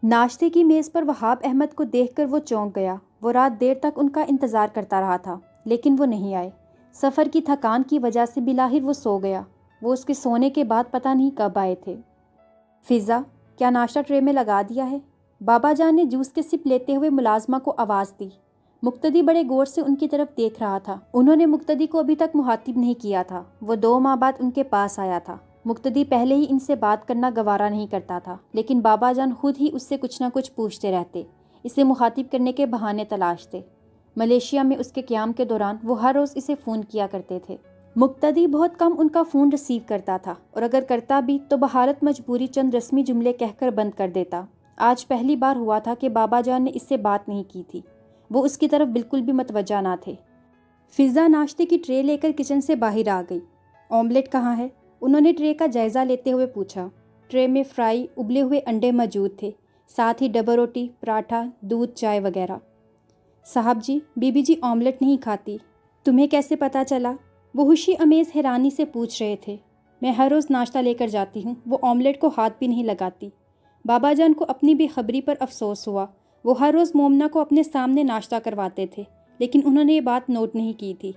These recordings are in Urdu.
ناشتے کی میز پر وہاب احمد کو دیکھ کر وہ چونک گیا۔ وہ رات دیر تک ان کا انتظار کرتا رہا تھا لیکن وہ نہیں آئے۔ سفر کی تھکان کی وجہ سے بلاخر وہ سو گیا۔ وہ اس کے سونے کے بعد پتہ نہیں کب آئے تھے۔ فضا، کیا ناشتہ ٹرے میں لگا دیا ہے؟ بابا جان نے جوس کے سپ لیتے ہوئے ملازمہ کو آواز دی۔ مقتدی بڑے غور سے ان کی طرف دیکھ رہا تھا۔ انہوں نے مقتدی کو ابھی تک مخاطب نہیں کیا تھا۔ وہ 2 ماہ بعد ان کے پاس آیا تھا۔ مقتدی پہلے ہی ان سے بات کرنا گوارا نہیں کرتا تھا لیکن بابا جان خود ہی اس سے کچھ نہ کچھ پوچھتے رہتے، اسے مخاطب کرنے کے بہانے تلاشتے۔ ملیشیا میں اس کے قیام کے دوران وہ ہر روز اسے فون کیا کرتے تھے۔ مقتدی بہت کم ان کا فون ریسیو کرتا تھا اور اگر کرتا بھی تو بحالت مجبوری چند رسمی جملے کہہ کر بند کر دیتا۔ آج پہلی بار ہوا تھا کہ بابا جان نے اس سے بات نہیں کی تھی۔ وہ اس کی طرف بالکل بھی متوجہ نہ تھے۔ فضا ناشتے کی ٹرے لے کر کچن سے باہر آ گئی۔ آملیٹ کہاں ہے؟ انہوں نے ٹرے کا جائزہ لیتے ہوئے پوچھا۔ ٹرے میں فرائی ابلے ہوئے انڈے موجود تھے، ساتھ ہی ڈبل روٹی، پراٹھا، دودھ، چائے وغیرہ۔ صاحب جی، بی بی جی آملیٹ نہیں کھاتی۔ تمہیں کیسے پتہ چلا؟ وہ خوشی امیز حیرانی سے پوچھ رہے تھے۔ میں ہر روز ناشتہ لے کر جاتی ہوں، وہ آملیٹ کو ہاتھ بھی نہیں لگاتی۔ بابا جان کو اپنی بے خبری پر افسوس ہوا۔ وہ ہر روز مومنہ کو اپنے سامنے ناشتہ کرواتے تھے لیکن انہوں نے یہ بات نوٹ نہیں کی تھی۔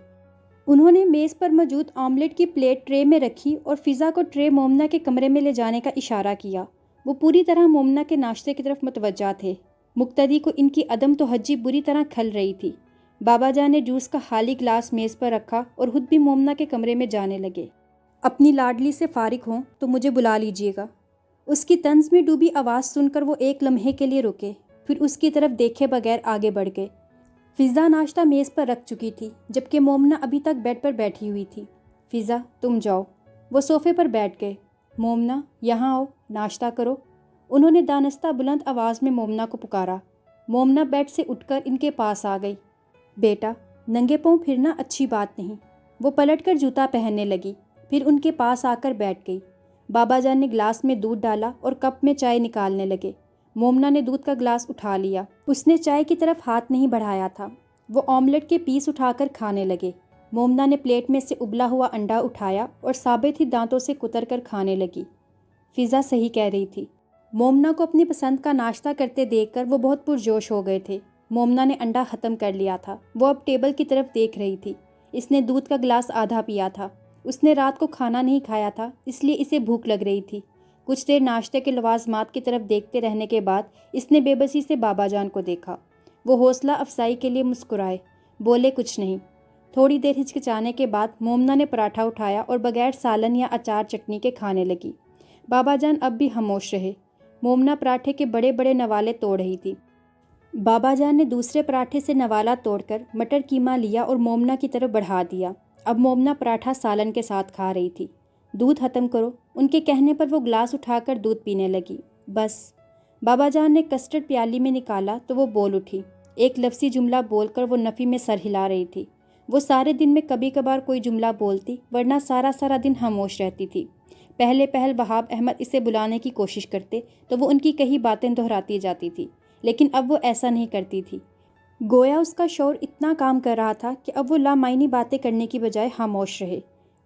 انہوں نے میز پر موجود آملیٹ کی پلیٹ ٹرے میں رکھی اور فضا کو ٹرے مومنہ کے کمرے میں لے جانے کا اشارہ کیا۔ وہ پوری طرح مومنہ کے ناشتے کی طرف متوجہ تھے۔ مقتدی کو ان کی عدم توجہی بری طرح کھل رہی تھی۔ بابا جان نے جوس کا خالی گلاس میز پر رکھا اور خود بھی مومنہ کے کمرے میں جانے لگے۔ اپنی لاڈلی سے فارغ ہوں تو مجھے بلا لیجیے گا۔ اس کی طنز میں ڈوبی آواز سن کر وہ ایک لمحے کے لیے رکے، پھر اس کی طرف دیکھے بغیر آگے بڑھ گئے۔ فضا ناشتہ میز پر رکھ چکی تھی جبکہ مومنہ ابھی تک بیڈ پر بیٹھی ہوئی تھی۔ فضا، تم جاؤ۔ وہ صوفے پر بیٹھ گئے۔ مومنہ، یہاں آؤ، ناشتہ کرو۔ انہوں نے دانستہ بلند آواز میں مومنہ کو پکارا۔ مومنہ بیڈ سے اٹھ کر ان کے پاس آ گئی۔ بیٹا، ننگے پاؤں پھرنا اچھی بات نہیں۔ وہ پلٹ کر جوتا پہننے لگی، پھر ان کے پاس آ کر بیٹھ گئی۔ بابا جان نے گلاس میں دودھ ڈالا اور کپ میں چائے نکالنے لگے۔ مومنہ نے دودھ کا گلاس اٹھا لیا۔ اس نے چائے کی طرف ہاتھ نہیں بڑھایا تھا۔ وہ آملیٹ کے پیس اٹھا کر کھانے لگے۔ مومنہ نے پلیٹ میں سے ابلا ہوا انڈا اٹھایا اور ثابت ہی دانتوں سے کتر کر کھانے لگی۔ فضا صحیح کہہ رہی تھی۔ مومنہ کو اپنی پسند کا ناشتہ کرتے دیکھ کر وہ بہت پرجوش ہو گئے تھے۔ مومنہ نے انڈا ختم کر لیا تھا۔ وہ اب ٹیبل کی طرف دیکھ رہی تھی۔ اس نے دودھ کا گلاس آدھا پیا تھا۔ اس نے رات کو کھانا نہیں کھایا تھا اس لیے اسے بھوک لگ رہی تھی۔ کچھ دیر ناشتے کے لوازمات کی طرف دیکھتے رہنے کے بعد اس نے بے بسی سے بابا جان کو دیکھا۔ وہ حوصلہ افزائی کے لیے مسکرائے، بولے کچھ نہیں۔ تھوڑی دیر ہچکچانے کے بعد مومنہ نے پراٹھا اٹھایا اور بغیر سالن یا اچار چٹنی کے کھانے لگی۔ بابا جان اب بھی خاموش رہے۔ مومنہ پراٹھے کے بڑے بڑے نوالے توڑ رہی تھی۔ بابا جان نے دوسرے پراٹھے سے نوالا توڑ کر مٹر قیمہ لیا اور مومنہ کی طرف بڑھا دیا۔ اب مومنہ پراٹھا سالن کے ساتھ کھا رہی تھی۔ دودھ ختم کرو، ان کے کہنے پر وہ گلاس اٹھا کر دودھ پینے لگی۔ بس۔ بابا جان نے کسٹرڈ پیالی میں نکالا تو وہ بول اٹھی۔ ایک لفظی جملہ بول کر وہ نفی میں سر ہلا رہی تھی۔ وہ سارے دن میں کبھی کبھار کوئی جملہ بولتی ورنہ سارا دن خاموش رہتی تھی۔ پہل وہاب احمد اسے بلانے کی کوشش کرتے تو وہ ان کی کئی باتیں دہراتی جاتی تھی لیکن اب وہ ایسا نہیں کرتی تھی۔ گویا اس کا شعور اتنا کام کر رہا تھا کہ اب وہ لامعنی باتیں کرنے کی بجائے خاموش رہے۔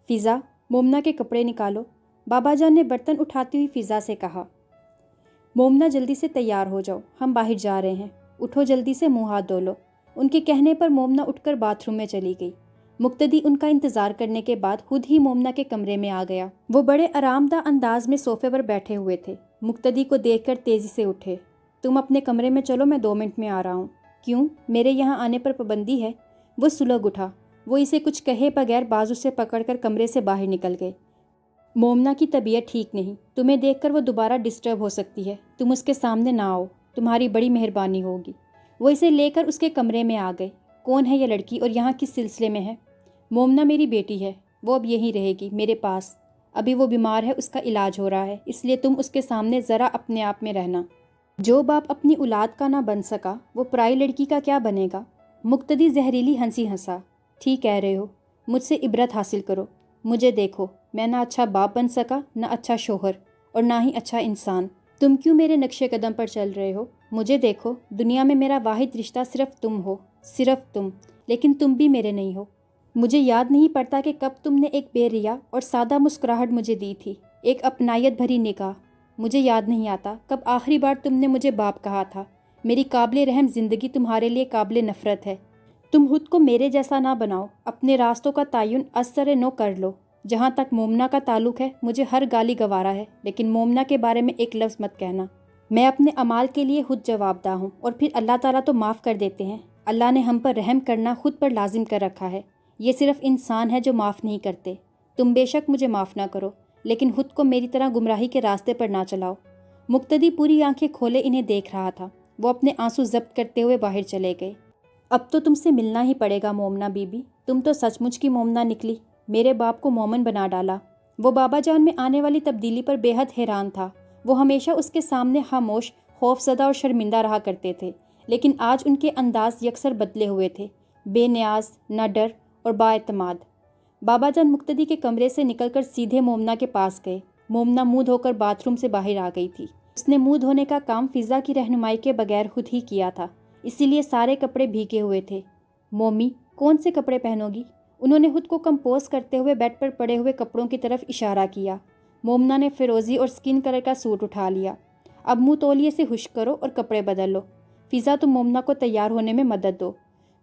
فضا، مومنہ کے کپڑے نکالو، بابا جان نے برتن اٹھاتی ہوئی فضا سے کہا۔ مومنہ، جلدی سے تیار ہو جاؤ، ہم باہر جا رہے ہیں۔ اٹھو، جلدی سے منہ ہاتھ دھو لو۔ ان کے کہنے پر مومنہ اٹھ کر باتھ روم میں چلی گئی۔ مقتدی ان کا انتظار کرنے کے بعد خود ہی مومنہ کے کمرے میں آ گیا۔ وہ بڑے آرام دہ انداز میں صوفے پر بیٹھے ہوئے تھے۔ مقتدی کو دیکھ کر تیزی سے اٹھے۔ تم اپنے کمرے میں چلو، میں 2 منٹ میں آ رہا ہوں۔ کیوں؟ میرے یہاں آنے پر پابندی ہے؟ وہ سلگ اٹھا۔ وہ اسے کچھ کہے بغیر بازو سے پکڑ کر کمرے سے باہر نکل گئے۔ مومنہ کی طبیعت ٹھیک نہیں، تمہیں دیکھ کر وہ دوبارہ ڈسٹرب ہو سکتی ہے، تم اس کے سامنے نہ آؤ، تمہاری بڑی مہربانی ہوگی۔ وہ اسے لے کر اس کے کمرے میں آ گئے۔ کون ہے یہ لڑکی اور یہاں کس سلسلے میں ہے؟ مومنہ میری بیٹی ہے، وہ اب یہیں رہے گی میرے پاس۔ ابھی وہ بیمار ہے، اس کا علاج ہو رہا ہے، اس لیے تم اس کے سامنے ذرا اپنے آپ میں رہنا۔ جو باپ اپنی اولاد کا نہ بن سکا وہ پرائی لڑکی کا کیا بنے گا؟ مقتدی زہریلی ہنسی ہنسا۔ ٹھیک کہہ رہے ہو، مجھ سے عبرت حاصل کرو۔ مجھے دیکھو، میں نہ اچھا باپ بن سکا، نہ اچھا شوہر، اور نہ ہی اچھا انسان۔ تم کیوں میرے نقش قدم پر چل رہے ہو؟ مجھے دیکھو، دنیا میں میرا واحد رشتہ صرف تم ہو، صرف تم، لیکن تم بھی میرے نہیں ہو۔ مجھے یاد نہیں پڑتا کہ کب تم نے ایک بے ریا اور سادہ مسکراہٹ مجھے دی تھی، ایک اپنائیت بھری نگاہ۔ مجھے یاد نہیں آتا کب آخری بار تم نے مجھے باپ کہا تھا۔ میری قابل رحم زندگی تمہارے لیے قابل نفرت ہے۔ تم خود کو میرے جیسا نہ بناؤ، اپنے راستوں کا تعین از سر نو کر لو۔ جہاں تک مومنہ کا تعلق ہے، مجھے ہر گالی گوارا ہے، لیکن مومنہ کے بارے میں ایک لفظ مت کہنا۔ میں اپنے اعمال کے لیے خود جواب دہ ہوں، اور پھر اللہ تعالیٰ تو معاف کر دیتے ہیں۔ اللہ نے ہم پر رحم کرنا خود پر لازم کر رکھا ہے۔ یہ صرف انسان ہے جو معاف نہیں کرتے۔ تم بے شک مجھے معاف نہ کرو، لیکن خود کو میری طرح گمراہی کے راستے پر نہ چلاؤ۔ مقتدی پوری آنکھیں کھولے انہیں دیکھ رہا تھا۔ وہ اپنے آنسو ضبط کرتے ہوئے باہر چلے گئے۔ اب تو تم سے ملنا ہی پڑے گا مومنہ بی بی، تم تو سچ مچ کی مومنہ نکلی۔ میرے باپ کو مومن بنا ڈالا۔ وہ بابا جان میں آنے والی تبدیلی پر بے حد حیران تھا۔ وہ ہمیشہ اس کے سامنے خاموش، خوف زدہ اور شرمندہ رہا کرتے تھے، لیکن آج ان کے انداز یکسر بدلے ہوئے تھے، بے نیاز، نہ ڈر اور با اعتماد۔ بابا جان مقتدی کے کمرے سے نکل کر سیدھے مومنہ کے پاس گئے۔ مومنہ منہ دھو کر باتھ روم سے باہر آ گئی تھی۔ اس نے منہ دھونے کا کام فضا کی رہنمائی کے بغیر خود ہی کیا تھا، اسی لیے سارے کپڑے بھیگے ہوئے تھے۔ مومی، کون سے کپڑے پہنو گی؟ انہوں نے خود کو کمپوز کرتے ہوئے بیڈ پر پڑے ہوئے کپڑوں کی طرف اشارہ کیا۔ مومنہ نے فیروزی اور سکن کلر کا سوٹ اٹھا لیا۔ اب منہ تولیے سے خشک کرو اور کپڑے بدل لو۔ فضا، تم مومنہ کو تیار ہونے میں مدد دو۔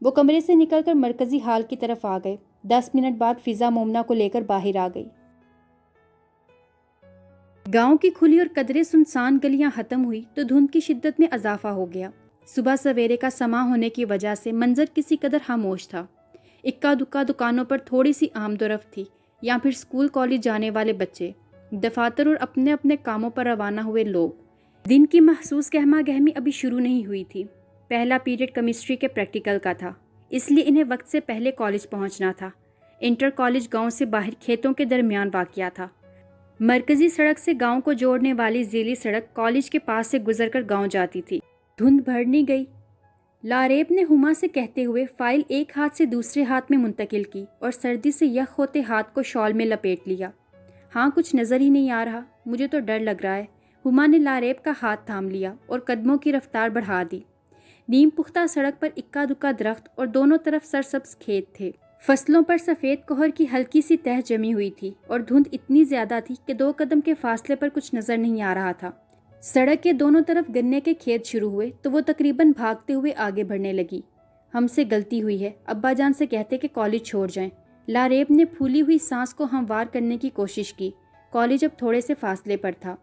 وہ کمرے سے نکل کر مرکزی ہال کی طرف آ گئے۔ 10 منٹ بعد فضا مومنہ کو لے کر باہر آ گئی۔ گاؤں کی کھلی اور قدرے سنسان گلیاں ختم ہوئی تو دھند کی شدت میں اضافہ ہو گیا۔ صبح سویرے کا سماں ہونے کی وجہ سے منظر کسی قدر خاموش تھا۔ اکا دکا دکانوں پر تھوڑی سی آمد و رفت تھی، یا پھر اسکول کالج جانے والے بچے، دفاتر اور اپنے اپنے کاموں پر روانہ ہوئے لوگ۔ دن کی محسوس گہما گہمی ابھی شروع نہیں ہوئی تھی۔ پہلا پیریڈ کیمسٹری کے پریکٹیکل کا تھا، اس لیے انہیں وقت سے پہلے کالج پہنچنا تھا۔ انٹر کالج گاؤں سے باہر کھیتوں کے درمیان واقع تھا۔ مرکزی سڑک سے گاؤں کو جوڑنے والی ذیلی سڑک کالج کے پاس سے گزر کر گاؤں جاتی تھی۔ دھند بڑھنے گئی۔ لاریب نے ہما سے کہتے ہوئے فائل ایک ہاتھ سے دوسرے ہاتھ میں منتقل کی اور سردی سے یخ ہوتے ہاتھ کو شال میں لپیٹ لیا۔ ہاں، کچھ نظر ہی نہیں آ رہا، مجھے تو ڈر لگ رہا ہے۔ ہما نے لاریب کا ہاتھ تھام لیا اور قدموں کی رفتار بڑھا دی۔ نیم پختہ سڑک پر اکا دکا درخت اور دونوں طرف سرسبز کھیت تھے۔ فصلوں پر سفید کوہر کی ہلکی سی تہ جمی ہوئی تھی اور دھند اتنی زیادہ تھی کہ 2 قدم کے فاصلے پر کچھ نظر نہیں آ رہا تھا۔ سڑک کے دونوں طرف گنے کے کھیت شروع ہوئے تو وہ تقریباً بھاگتے ہوئے آگے بڑھنے لگی۔ ہم سے غلطی ہوئی ہے، ابا جان سے کہتے کہ کالج چھوڑ جائیں۔ لاریب نے پھولی ہوئی سانس کو ہموار کرنے کی کوشش کی۔ کالج اب تھوڑے سے فاصلے پر تھا۔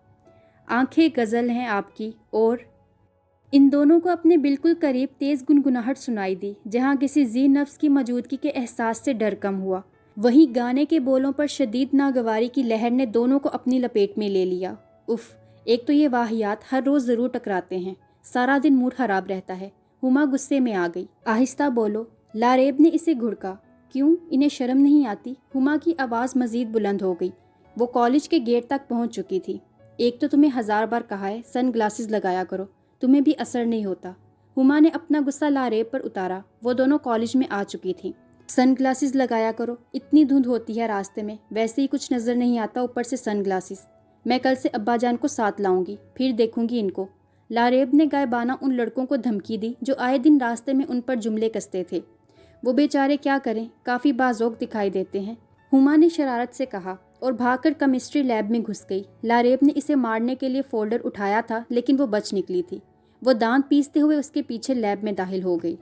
آنکھیں غزل ہیں آپ کی، اور ان دونوں کو اپنے بالکل قریب تیز گنگناہٹ سنائی دی، جہاں کسی ذی نفس کی موجودگی کے احساس سے ڈر کم ہوا۔ وہیں گانے کے بولوں پر شدید ناگواری کی لہر نے دونوں کو اپنی لپیٹ میں لے لیا۔ اف، ایک تو یہ واہیات ہر روز ضرور ٹکراتے ہیں، سارا دن موڈ خراب رہتا ہے۔ ہما غصے میں آ گئی۔ آہستہ بولو، لاریب نے اسے گھڑکا۔ کیوں، انہیں شرم نہیں آتی؟ ہما کی آواز مزید بلند ہو گئی۔ وہ کالج کے گیٹ تک پہنچ چکی تھی۔ ایک تو تمہیں 1000 بار کہا ہے سن گلاسز لگایا کرو، تمہیں بھی اثر نہیں ہوتا۔ ہما نے اپنا غصہ لاریب پر اتارا۔ وہ دونوں کالج میں آ چکی تھیں۔ سن گلاسز لگایا کرو، اتنی دھند ہوتی ہے راستے میں، ویسے ہی کچھ نظر نہیں آتا، اوپر سے سن گلاسز۔ میں کل سے ابا جان کو ساتھ لاؤں گی، پھر دیکھوں گی ان کو۔ لاریب نے غائبانہ ان لڑکوں کو دھمکی دی جو آئے دن راستے میں ان پر جملے کستے تھے۔ وہ بیچارے کیا کریں، کافی باذوق دکھائی دیتے ہیں، ہما نے شرارت سے کہا، اور بھاگ کر کیمسٹری لیب میں گھس گئی۔ لاریب نے اسے مارنے کے لیے فولڈر اٹھایا تھا، لیکن وہ بچ نکلی تھی۔ وہ دانت پیستے ہوئے اس کے پیچھے لیب میں داخل ہو گئی۔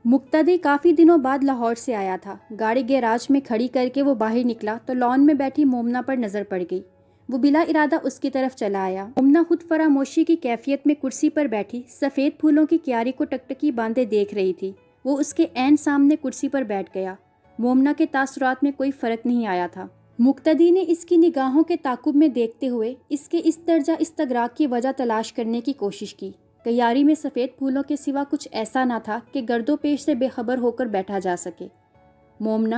مقتدی کافی دنوں بعد لاہور سے آیا تھا۔ گاڑی گیراج میں کھڑی کر کے وہ باہر نکلا تو لان میں بیٹھی مومنہ پر نظر پڑ گئی۔ وہ بلا ارادہ اس کی طرف چلا آیا۔ مومنہ خود فراموشی کی کیفیت میں کرسی پر بیٹھی سفید پھولوں کی کیاری کو ٹکٹکی باندھے دیکھ رہی تھی۔ وہ اس کے عین سامنے کرسی پر بیٹھ گیا۔ مومنہ کے تاثرات میں کوئی فرق نہیں آیا تھا۔ مقتدی نے اس کی نگاہوں کے تعاقب میں دیکھتے ہوئے اس کے اس درجہ استغراق کی وجہ تلاش کرنے کی کوشش کی۔ کیاری میں سفید پھولوں کے سوا کچھ ایسا نہ تھا کہ گرد و پیش سے بے خبر ہو کر بیٹھا جا سکے۔ مومنہ،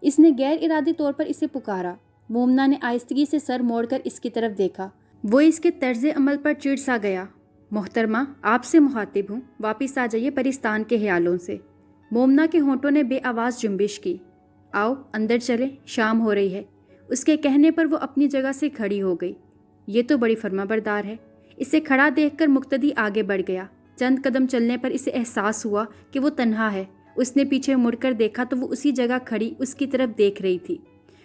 اس نے غیر ارادی طور پر اسے پکارا۔ مومنہ نے آہستگی سے سر موڑ کر اس کی طرف دیکھا۔ وہ اس کے طرز عمل پر چڑ سا گیا۔ محترمہ، آپ سے مخاطب ہوں، واپس آ جائیے پرستان کے خیالوں سے۔ مومنہ کے ہونٹوں نے بے آواز جنبش کی۔ آؤ اندر چلیں، شام ہو رہی ہے۔ اس کے کہنے پر وہ اپنی جگہ سے کھڑی ہو گئی۔ یہ تو بڑی فرما بردار ہے۔ اسے کھڑا دیکھ کر مقتدی آگے بڑھ گیا۔ چند قدم چلنے پر اسے احساس ہوا کہ وہ تنہا ہے۔ اس نے پیچھے مڑ کر دیکھا تو وہ اسی جگہ کھڑی اس کی طرف دیکھ رہی تھی۔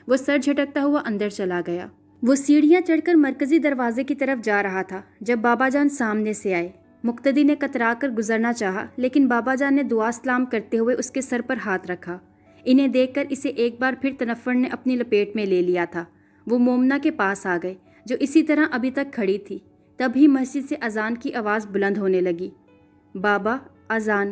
وہ سر جھٹکتا ہوا اندر چلا گیا۔ وہ سیڑھیاں چڑھ کر مرکزی دروازے کی طرف جا رہا تھا جب بابا جان سامنے سے آئے۔ مقتدی نے کترا کر گزرنا چاہا، لیکن بابا جان نے دعا سلام کرتے ہوئے اس کے سر پر ہاتھ رکھا۔ انہیں دیکھ کر اسے ایک بار پھر تنفر نے اپنی لپیٹ میں لے لیا تھا۔ وہ مومنہ کے پاس آ گئے جو اسی طرح ابھی تک کھڑی تھی۔ تب ہی مسجد سے اذان کی آواز بلند ہونے لگی۔ بابا، اذان!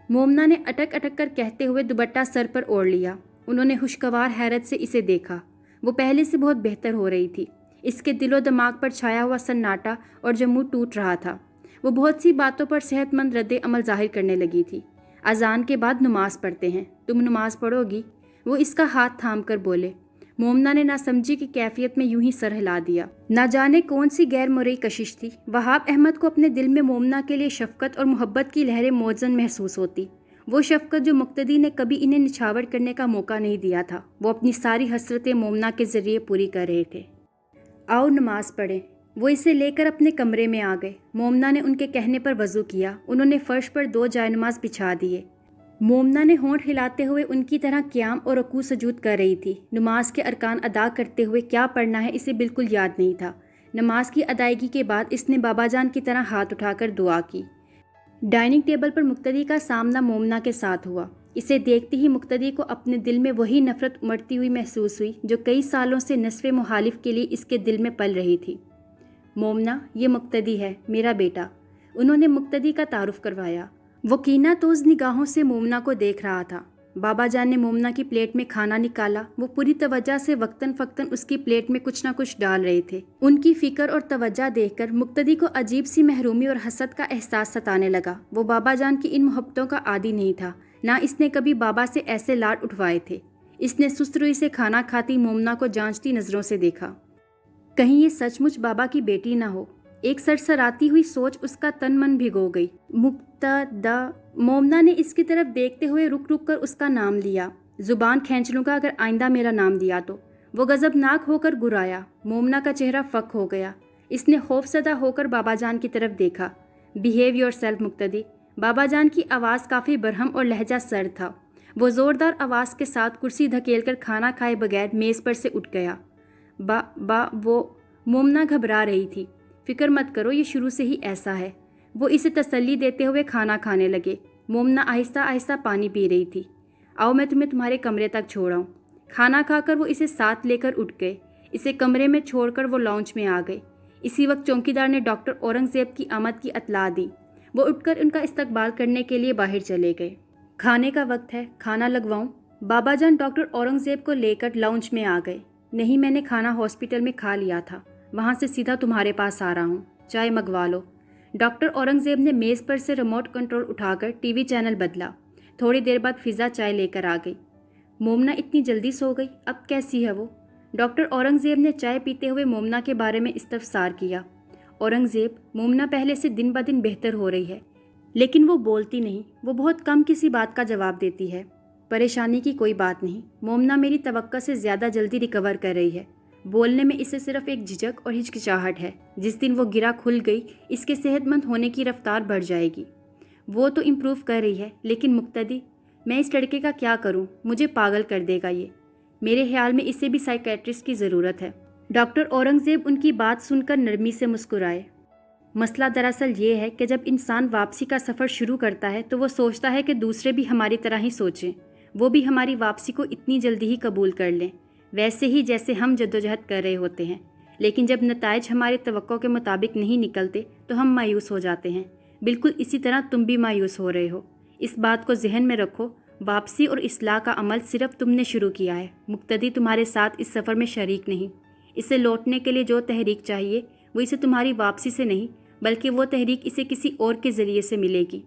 مومنہ نے اٹک اٹک کر کہتے ہوئے دوپٹہ سر پر اوڑھ لیا۔ انہوں نے خوشگوار حیرت سے اسے دیکھا۔ وہ پہلے سے بہت بہتر ہو رہی تھی۔ اس کے دل و دماغ پر چھایا ہوا سناٹا اور جموں ٹوٹ رہا تھا۔ وہ بہت سی باتوں پر صحت مند رد عمل ظاہر کرنے لگی تھی۔ اذان کے بعد نماز پڑھتے ہیں، تم نماز پڑھو گی؟ وہ اس کا ہاتھ تھام کر بولے۔ مومنہ نے ناسمجھی کی کیفیت میں یوں ہی سر ہلا دیا۔ نہ جانے کون سی غیر مرئی کشش تھی، وہاب احمد کو اپنے دل میں مومنہ کے لیے شفقت اور محبت کی لہریں موزن محسوس ہوتی۔ وہ شفقت جو مقتدی نے کبھی انہیں نچھاور کرنے کا موقع نہیں دیا تھا، وہ اپنی ساری حسرتیں مومنہ کے ذریعے پوری کر رہے تھے۔ آؤ نماز پڑھیں۔ وہ اسے لے کر اپنے کمرے میں آ گئے۔ مومنہ نے ان کے کہنے پر وضو کیا۔ انہوں نے فرش پر 2 جائے نماز بچھا دیے۔ مومنہ نے ہونٹ ہلاتے ہوئے ان کی طرح قیام اور رکوع سجود کر رہی تھی۔ نماز کے ارکان ادا کرتے ہوئے کیا پڑھنا ہے اسے بالکل یاد نہیں تھا۔ نماز کی ادائیگی کے بعد اس نے بابا جان کی طرح ہاتھ اٹھا کر دعا کی۔ ڈائننگ ٹیبل پر مقتدی کا سامنا مومنہ کے ساتھ ہوا۔ اسے دیکھتے ہی مقتدی کو اپنے دل میں وہی نفرت امڑتی ہوئی محسوس ہوئی جو کئی سالوں سے نصف مخالف کے لیے اس کے دل میں پل رہی تھی۔ مومنہ، یہ مقتدی ہے، میرا بیٹا۔ انہوں نے مقتدی کا تعارف کروایا۔ وہ کینہ توز نگاہوں سے مومنہ کو دیکھ رہا تھا۔ بابا جان نے مومنہ کی پلیٹ میں کھانا نکالا۔ وہ پوری توجہ سے وقتاً فقتاً اس کی پلیٹ میں کچھ نہ کچھ ڈال رہے تھے۔ ان کی فکر اور توجہ دیکھ کر مقتدی کو عجیب سی محرومی اور حسد کا احساس ستانے لگا۔ وہ بابا جان کی ان محبتوں کا عادی نہیں تھا، نہ اس نے کبھی بابا سے ایسے لاڈ اٹھوائے تھے۔ اس نے سست روی سے کھانا کھاتی مومنہ کو جانچتی نظروں سے دیکھا۔ کہیں یہ سچ مچ بابا کی بیٹی نہ ہو۔ ایک سرسراتی ہوئی سوچ اس کا تن من بھگو گئی۔ مقتدا! مومنہ نے اس کی طرف دیکھتے ہوئے رک رک کر اس کا نام لیا۔ زبان کھینچ لوں گا اگر آئندہ میرا نام دیا تو۔ وہ غضبناک ہو کر گرایا۔ مومنہ کا چہرہ فک ہو گیا۔ اس نے خوف زدہ ہو کر بابا جان کی طرف دیکھا۔ بیہیو یور سیلف مقتدی۔ بابا جان کی آواز کافی برہم اور لہجہ سرد تھا۔ وہ زوردار آواز کے ساتھ کرسی دھکیل کر کھانا کھائے بغیر میز پر سے اٹھ گیا۔ وہ مومنہ گھبرا رہی تھی۔ فکر مت کرو، یہ شروع سے ہی ایسا ہے۔ وہ اسے تسلی دیتے ہوئے کھانا کھانے لگے۔ مومنہ آہستہ آہستہ پانی پی رہی تھی۔ آؤ میں تمہیں تمہارے کمرے تک چھوڑاؤں۔ کھانا کھا کر وہ اسے ساتھ لے کر اٹھ گئے۔ اسے کمرے میں چھوڑ کر وہ لاؤنج میں آ گئے۔ اسی وقت چوکیدار نے ڈاکٹر اورنگزیب کی آمد کی اطلاع دی۔ وہ اٹھ کر ان کا استقبال کرنے کے لیے باہر چلے گئے۔ کھانے کا وقت ہے، کھانا لگواؤں؟ بابا جان ڈاکٹر اورنگزیب کو لے کر لاؤنج میں آ گئے۔ نہیں، میں نے کھانا ہاسپٹل میں کھا لیا تھا، وہاں سے سیدھا تمہارے پاس آ رہا ہوں۔ چائے منگوا لو۔ ڈاکٹر اورنگزیب نے میز پر سے ریموٹ کنٹرول اٹھا کر ٹی وی چینل بدلا۔ تھوڑی دیر بعد فضا چائے لے کر آ گئی۔ مومنہ اتنی جلدی سو گئی، اب کیسی ہے وہ؟ ڈاکٹر اورنگزیب نے چائے پیتے ہوئے مومنہ کے بارے میں استفسار کیا۔ اورنگزیب، مومنہ پہلے سے دن بدن بہتر ہو رہی ہے، لیکن وہ بولتی نہیں۔ وہ بہت کم کسی بات کا جواب دیتی ہے۔ پریشانی کی کوئی بات نہیں، مومنہ میری توقع سے زیادہ جلدی ریکور کر رہی ہے۔ بولنے میں اسے صرف ایک جھجک اور ہچکچاہٹ ہے۔ جس دن وہ گرہ کھل گئی، اس کے صحت مند ہونے کی رفتار بڑھ جائے گی۔ وہ تو امپروو کر رہی ہے، لیکن مقتدی، میں اس لڑکے کا کیا کروں؟ مجھے پاگل کر دے گا یہ۔ میرے خیال میں اسے بھی سائیکیٹرسٹ کی ضرورت ہے۔ ڈاکٹر اورنگزیب ان کی بات سن کر نرمی سے مسکرائے۔ مسئلہ دراصل یہ ہے کہ جب انسان واپسی کا سفر شروع کرتا ہے تو وہ سوچتا ہے کہ دوسرے بھی ہماری طرح ہی سوچیں، وہ بھی ہماری واپسی کو اتنی جلدی ہی قبول کر لیں، ویسے ہی جیسے ہم جدوجہد کر رہے ہوتے ہیں۔ لیکن جب نتائج ہماری توقع کے مطابق نہیں نکلتے تو ہم مایوس ہو جاتے ہیں۔ بالکل اسی طرح تم بھی مایوس ہو رہے ہو۔ اس بات کو ذہن میں رکھو، واپسی اور اصلاح کا عمل صرف تم نے شروع کیا ہے۔ مقتدی تمہارے ساتھ اس سفر میں شریک نہیں۔ اسے لوٹنے کے لیے جو تحریک چاہیے وہ اسے تمہاری واپسی سے نہیں، بلکہ وہ تحریک اسے کسی اور کے ذریعے سے ملے گی۔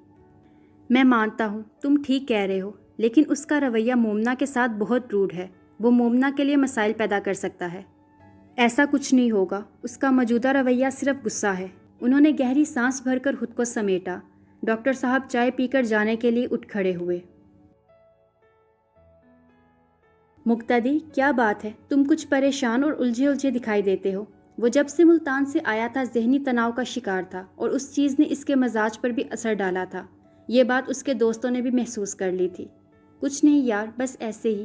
میں مانتا ہوں تم ٹھیک کہہ رہے ہو، لیکن اس کا رویہ مومنہ کے ساتھ بہت روڈ ہے۔ وہ مومنہ کے لیے مسائل پیدا کر سکتا ہے۔ ایسا کچھ نہیں ہوگا، اس کا موجودہ رویہ صرف غصہ ہے۔ انہوں نے گہری سانس بھر کر خود کو سمیٹا۔ ڈاکٹر صاحب چائے پی کر جانے کے لیے اٹھ کھڑے ہوئے۔ مقتدی، کیا بات ہے؟ تم کچھ پریشان اور الجھے الجھے دکھائی دیتے ہو۔ وہ جب سے ملتان سے آیا تھا ذہنی تناؤ کا شکار تھا، اور اس چیز نے اس کے مزاج پر بھی اثر ڈالا تھا۔ یہ بات اس کے دوستوں نے بھی محسوس کر لی تھی۔ کچھ نہیں یار، بس ایسے ہی۔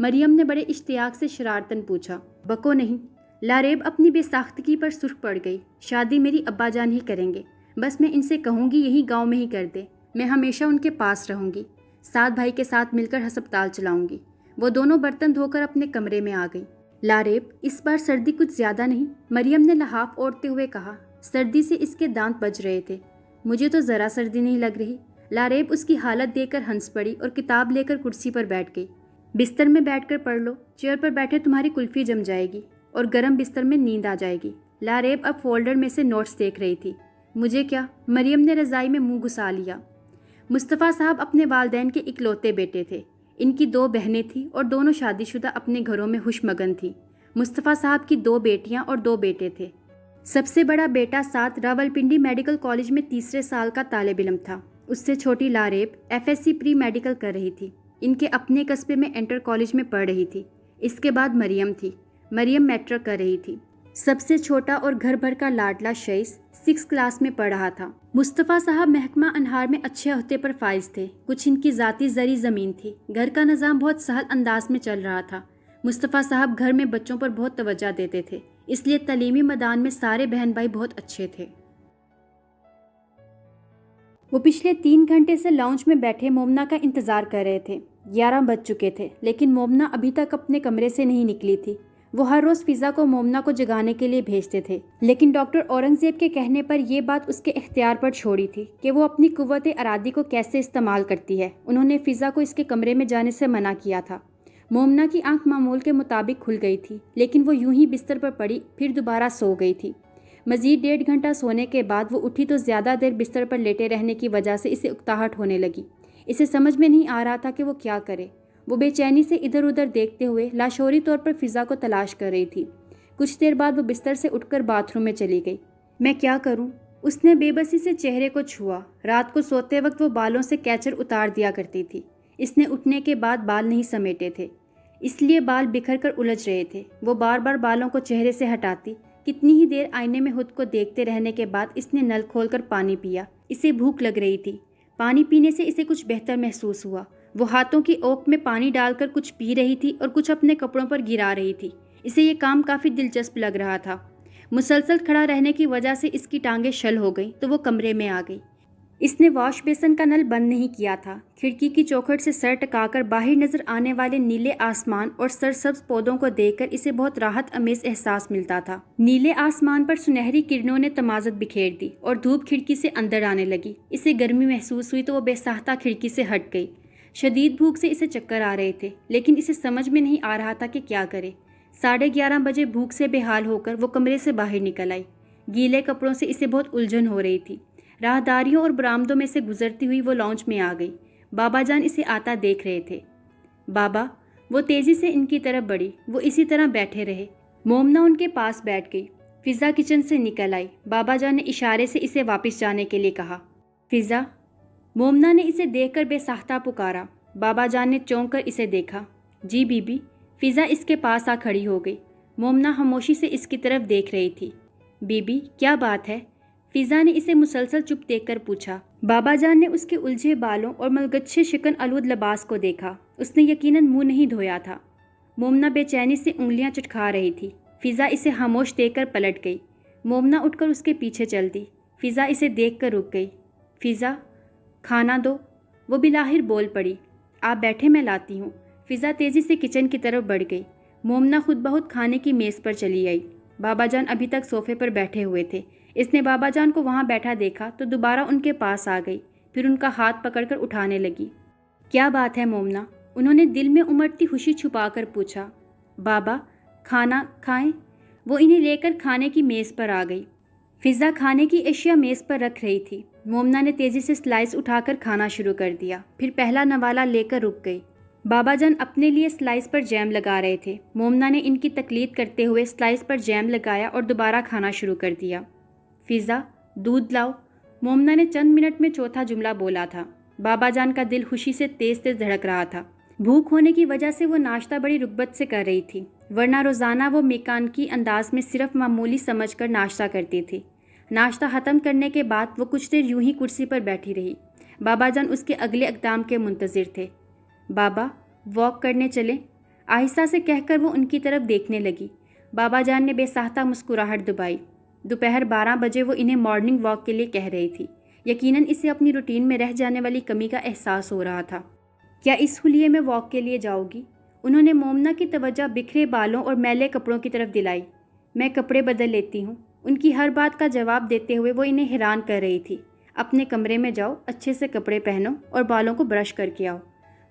مریم نے بڑے اشتیاق سے شرارتاً پوچھا۔ بکو نہیں۔ لاریب اپنی بے ساختگی پر سرخ پڑ گئی۔ شادی میری ابا جان ہی کریں گے، بس میں ان سے کہوں گی یہی گاؤں میں ہی کر دے، میں ہمیشہ ان کے پاس رہوں گی، 7 بھائی کے ساتھ مل کر ہسپتال چلاؤں گی۔ وہ دونوں برتن دھو کر اپنے کمرے میں آ گئی۔ لاریب، اس بار سردی کچھ زیادہ نہیں؟ مریم نے لحاف اوڑھتے ہوئے کہا۔ سردی سے اس کے دانت بج رہے تھے۔ مجھے تو ذرا سردی نہیں لگ رہی۔ لاریب اس کی حالت دیکھ کر ہنس پڑی اور کتاب لے کر کرسی پر بیٹھ گئی۔ بستر میں بیٹھ کر پڑھ لو، چیئر پر بیٹھے تمہاری کلفی جم جائے گی اور گرم بستر میں نیند آ جائے گی۔ لاریب اب فولڈر میں سے نوٹس دیکھ رہی تھی۔ مجھے کیا؟ مریم نے رضائی میں منہ گھسا لیا۔ مصطفیٰ صاحب اپنے والدین کے اکلوتے بیٹے تھے۔ ان کی 2 بہنیں تھیں اور دونوں شادی شدہ اپنے گھروں میں خوش مگن تھیں۔ مصطفیٰ صاحب کی 2 بیٹیاں اور 2 بیٹے تھے۔ سب سے بڑا بیٹا ساتھ راولپنڈی میڈیکل کالج میں تیسرے سال کا طالب علم تھا۔ اس سے چھوٹی لاریب FSC پری میڈیکل کر رہی تھی۔ ان کے اپنے قصبے میں انٹر کالج میں پڑھ رہی تھی۔ اس کے بعد مریم تھی۔ مریم میٹرک کر رہی تھی۔ سب سے چھوٹا اور گھر بھر کا لاڈلا شیس 6 کلاس میں پڑھ رہا تھا۔ مصطفیٰ صاحب محکمہ انہار میں اچھے عہدے پر فائز تھے۔ کچھ ان کی ذاتی زرعی زمین تھی۔ گھر کا نظام بہت سہل انداز میں چل رہا تھا۔ مصطفیٰ صاحب گھر میں بچوں پر بہت توجہ دیتے تھے، اس لیے تعلیمی میدان میں سارے بہن بھائی بہت اچھے تھے۔ وہ پچھلے 3 گھنٹے سے لاؤنج میں بیٹھے مومنہ کا انتظار کر رہے تھے۔ 11 بج چکے تھے، لیکن مومنہ ابھی تک اپنے کمرے سے نہیں نکلی تھی۔ وہ ہر روز فضا کو مومنہ کو جگانے کے لیے بھیجتے تھے، لیکن ڈاکٹر اورنگزیب کے کہنے پر یہ بات اس کے اختیار پر چھوڑی تھی کہ وہ اپنی قوت ارادی کو کیسے استعمال کرتی ہے۔ انہوں نے فضا کو اس کے کمرے میں جانے سے منع کیا تھا۔ مومنہ کی آنکھ معمول کے مطابق کھل گئی تھی، لیکن وہ یوں ہی بستر پر پڑی پھر دوبارہ سو گئی تھی۔ مزید 1.5 گھنٹہ سونے کے بعد وہ اٹھی تو زیادہ دیر بستر پر لیٹے رہنے کی وجہ سے اسے اکتاہٹ ہونے لگی۔ اسے سمجھ میں نہیں آ رہا تھا کہ وہ کیا کرے۔ وہ بے چینی سے ادھر ادھر دیکھتے ہوئے لاشعوری طور پر فضا کو تلاش کر رہی تھی۔ کچھ دیر بعد وہ بستر سے اٹھ کر باتھ روم میں چلی گئی۔ میں کیا کروں؟ اس نے بے بسی سے چہرے کو چھوا۔ رات کو سوتے وقت وہ بالوں سے کیچر اتار دیا کرتی تھی۔ اس نے اٹھنے کے بعد بال نہیں سمیٹے تھے، اس لیے بال بکھر کر الجھ رہے تھے۔ وہ بار بار بالوں کو چہرے سے ہٹاتی۔ کتنی ہی دیر آئینے میں خود کو دیکھتے رہنے کے بعد اس نے نل کھول کر پانی پیا۔ اسے بھوک لگ رہی تھی۔ پانی پینے سے اسے کچھ بہتر محسوس ہوا۔ وہ ہاتھوں کی اوک میں پانی ڈال کر کچھ پی رہی تھی اور کچھ اپنے کپڑوں پر گرا رہی تھی۔ اسے یہ کام کافی دلچسپ لگ رہا تھا۔ مسلسل کھڑا رہنے کی وجہ سے اس کی ٹانگیں شل ہو گئیں تو وہ کمرے میں آ گئی۔ اس نے واش بیسن کا نل بند نہیں کیا تھا۔ کھڑکی کی چوکھٹ سے سر ٹکا کر باہر نظر آنے والے نیلے آسمان اور سرسبز پودوں کو دیکھ کر اسے بہت راحت امیز احساس ملتا تھا۔ نیلے آسمان پر سنہری کرنوں نے تمازت بکھیر دی اور دھوپ کھڑکی سے اندر آنے لگی۔ اسے گرمی محسوس ہوئی تو وہ بے ساختہ کھڑکی سے ہٹ گئی۔ شدید بھوک سے اسے چکر آ رہے تھے، لیکن اسے سمجھ میں نہیں آ رہا تھا کہ کیا کرے۔ 11:30 بجے بھوک سے بے حال ہو کر وہ کمرے سے باہر نکل آئی۔ گیلے کپڑوں سے اسے بہت الجھن ہو رہی تھی۔ راہداریوں اور برآمدوں میں سے گزرتی ہوئی وہ لاؤنج میں آ گئی۔ بابا جان اسے آتا دیکھ رہے تھے۔ بابا، وہ تیزی سے ان کی طرف بڑھی۔ وہ اسی طرح بیٹھے رہے۔ مومنہ ان کے پاس بیٹھ گئی۔ فضا کچن سے نکل آئی۔ بابا جان نے اشارے سے اسے واپس جانے کے لیے کہا۔ فضا، مومنہ نے اسے دیکھ کر بے ساختہ پکارا۔ بابا جان نے چونک کر اسے دیکھا۔ جی بی بی۔ فضا اس کے پاس آ کھڑی ہو گئی۔ مومنہ خاموشی سے اس کی طرف دیکھ رہی تھی۔ بی بی، کیا بات ہے؟ فضا نے اسے مسلسل چپ دیکھ کر پوچھا۔ بابا جان نے اس کے الجھے بالوں اور ملگچھے شکن آلود لباس کو دیکھا۔ اس نے یقیناً منہ نہیں دھویا تھا۔ مومنہ بے چینی سے انگلیاں چٹکا رہی تھی۔ فضا اسے خاموش دیکھ کر پلٹ گئی۔ مومنہ اٹھ کر اس کے پیچھے چل دی۔ فضا اسے دیکھ کر رک گئی۔ فضا، کھانا دو۔ وہ بالآخر بول پڑی۔ آپ بیٹھے، میں لاتی ہوں۔ فضا تیزی سے کچن کی طرف بڑھ گئی۔ مومنہ خود بخود کھانے کی میز پر چلی آئی۔ بابا جان ابھی تک صوفے پر بیٹھے ہوئے تھے۔ اس نے بابا جان کو وہاں بیٹھا دیکھا تو دوبارہ ان کے پاس آ گئی، پھر ان کا ہاتھ پکڑ کر اٹھانے لگی۔ کیا بات ہے مومنہ؟ انہوں نے دل میں امڑتی خوشی چھپا کر پوچھا۔ بابا، کھانا کھائیں؟ وہ انہیں لے کر کھانے کی میز پر آ گئی۔ فضا کھانے کی اشیاء میز پر رکھ رہی تھی۔ مومنہ نے تیزی سے سلائس اٹھا کر کھانا شروع کر دیا، پھر پہلا نوالا لے کر رک گئی۔ بابا جان اپنے لیے سلائس پر جیم لگا رہے تھے۔ مومنہ نے ان کی تقلید کرتے ہوئے سلائس پر جیم لگایا اور دوبارہ کھانا شروع کر دیا۔ فضا، دودھ لاؤ۔ مومنہ نے چند منٹ میں چوتھا جملہ بولا تھا۔ بابا جان کا دل خوشی سے تیز تیز دھڑک رہا تھا۔ بھوک ہونے کی وجہ سے وہ ناشتہ بڑی رغبت سے کر رہی تھی، ورنہ روزانہ وہ میکانکی انداز میں صرف معمولی سمجھ کر ناشتہ کرتی تھی۔ ناشتہ ختم کرنے کے بعد وہ کچھ دیر یوں ہی کرسی پر بیٹھی رہی۔ بابا جان اس کے اگلے اقدام کے منتظر تھے۔ بابا، واک کرنے چلیں؟ آہستہ سے کہہ کر وہ ان کی طرف دیکھنے لگی۔ بابا جان نے بے ساختہ مسکراہٹ دبائی۔ دوپہر 12 بجے وہ انہیں مارننگ واک کے لیے کہہ رہی تھی۔ یقیناً اسے اپنی روٹین میں رہ جانے والی کمی کا احساس ہو رہا تھا۔ کیا اس حلیے میں واک کے لیے جاؤ گی؟ انہوں نے مومنہ کی توجہ بکھرے بالوں اور میلے کپڑوں کی طرف دلائی۔ میں کپڑے بدل لیتی ہوں۔ ان کی ہر بات کا جواب دیتے ہوئے وہ انہیں حیران کر رہی تھی۔ اپنے کمرے میں جاؤ، اچھے سے کپڑے پہنو اور بالوں کو برش کر کے آؤ۔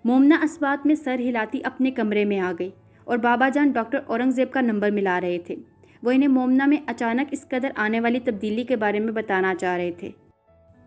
مومنہ اس بات میں سر ہلاتی اپنے کمرے میں آ گئی اور بابا جان ڈاکٹر اورنگزیب کا نمبر ملا رہے تھے۔ وہ انہیں مومنہ میں اچانک اس قدر آنے والی تبدیلی کے بارے میں بتانا چاہ رہے تھے۔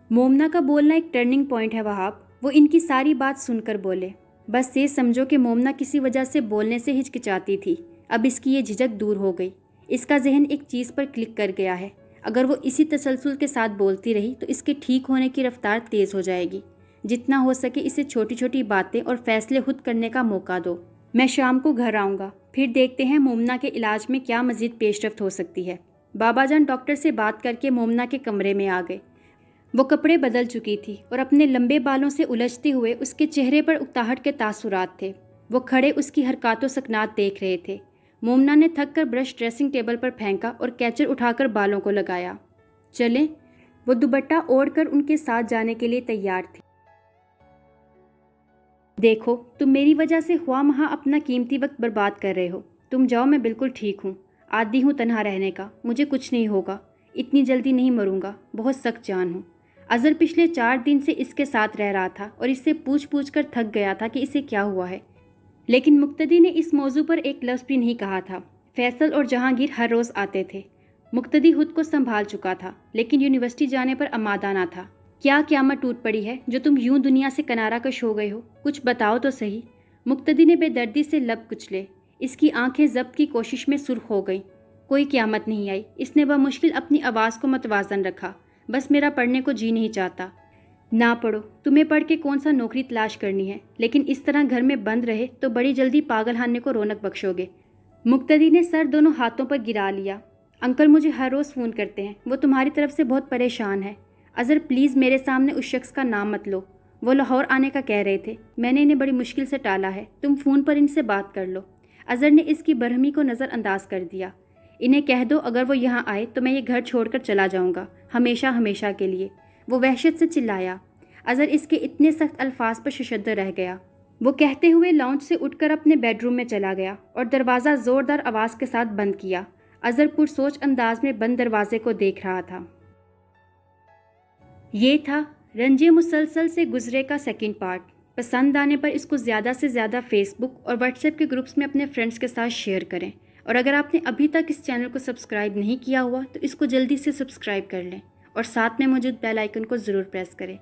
مومنہ کا بولنا ایک ٹرننگ پوائنٹ ہے وہاب، وہ ان کی ساری بات سن کر بولے۔ بس یہ سمجھو کہ مومنہ کسی وجہ سے بولنے سے ہچکچاتی تھی، اب اس کی یہ جھجک دور ہو گئی۔ اس کا ذہن ایک چیز پر کلک کر گیا ہے، اگر وہ اسی تسلسل کے ساتھ بولتی رہی تو اس کے ٹھیک ہونے کی رفتار تیز ہو جائے گی۔ جتنا ہو سکے اسے چھوٹی چھوٹی باتیں اور فیصلے خود کرنے کا موقع دو۔ میں شام کو گھر آؤں گا، پھر دیکھتے ہیں مومنہ کے علاج میں کیا مزید پیش رفت ہو سکتی ہے۔ بابا جان ڈاکٹر سے بات کر کے مومنہ کے کمرے میں آ گئے۔ وہ کپڑے بدل چکی تھی اور اپنے لمبے بالوں سے الجھتے ہوئے اس کے چہرے پر اکتاہٹ کے تاثرات تھے۔ وہ کھڑے اس کی حرکات و سکنات دیکھ رہے تھے۔ مومنہ نے تھک کر برش ڈریسنگ ٹیبل پر پھینکا اور کیچر اٹھا کر بالوں کو لگایا۔ چلیں؟ وہ دوپٹہ اوڑھ کر ان کے ساتھ جانے کے لیے تیار تھی۔ دیکھو، تم میری وجہ سے خواہ مخواہ اپنا قیمتی وقت برباد کر رہے ہو۔ تم جاؤ، میں بالکل ٹھیک ہوں، عادی ہوں تنہا رہنے کا، مجھے کچھ نہیں ہوگا، اتنی جلدی نہیں مروں گا، بہت سخت جان ہوں۔ اظہر پچھلے 4 دن سے اس کے ساتھ رہ رہا تھا اور اس سے پوچھ کر تھک گیا تھا کہ اسے کیا ہوا ہے، لیکن مقتدی نے اس موضوع پر ایک لفظ بھی نہیں کہا تھا۔ فیصل اور جہانگیر ہر روز آتے تھے۔ مقتدی خود کو سنبھال چکا تھا لیکن یونیورسٹی جانے پر آمادہ نہ تھا۔ کیا قیامت ٹوٹ پڑی ہے جو تم یوں دنیا سے کنارہ کش ہو گئے ہو؟ کچھ بتاؤ تو صحیح۔ مقتدی نے بے دردی سے لب کچلے۔ اس کی آنکھیں ضبط کی کوشش میں سرخ ہو گئیں۔ کوئی قیامت نہیں آئی، اس نے بمشکل اپنی آواز کو متوازن رکھا۔ بس میرا پڑھنے کو جی نہیں چاہتا۔ نہ پڑھو، تمہیں پڑھ کے کون سا نوکری تلاش کرنی ہے، لیکن اس طرح گھر میں بند رہے تو بڑی جلدی پاگل خانے کو رونق بخشو گے۔ مقتدی نے سر دونوں ہاتھوں پر گرا لیا۔ انکل مجھے ہر روز فون کرتے ہیں، وہ تمہاری طرف سے بہت پریشان ہے۔ اظہر پلیز میرے سامنے اس شخص کا نام مت لو، وہ لاہور آنے کا کہہ رہے تھے، میں نے انہیں بڑی مشکل سے ٹالا ہے، تم فون پر ان سے بات کر لو۔ اظہر نے اس کی برہمی کو نظر انداز کر دیا۔ انہیں کہہ دو اگر وہ یہاں آئے تو میں یہ گھر چھوڑ کر چلا جاؤں گا، ہمیشہ ہمیشہ کے لیے۔ وہ وحشت سے چلایا۔ اظہر اس کے اتنے سخت الفاظ پر ششدر رہ گیا۔ وہ کہتے ہوئے لاؤنج سے اٹھ کر اپنے بیڈ روم میں چلا گیا اور دروازہ زوردار آواز کے ساتھ بند کیا۔ اظہر پرسوچ انداز میں بند دروازے کو دیکھ رہا تھا۔ یہ تھا رنجے مسلسل سے گزرے کا سیکنڈ پارٹ۔ پسند آنے پر اس کو زیادہ سے زیادہ فیس بک اور واٹس ایپ کے گروپس میں اپنے فرینڈس کے ساتھ شیئر کریں، اور اگر آپ نے ابھی تک اس چینل کو سبسکرائب نہیں کیا ہوا تو اس کو جلدی سے سبسکرائب کر لیں اور ساتھ میں موجود بیل آئیکن کو ضرور پریس کریں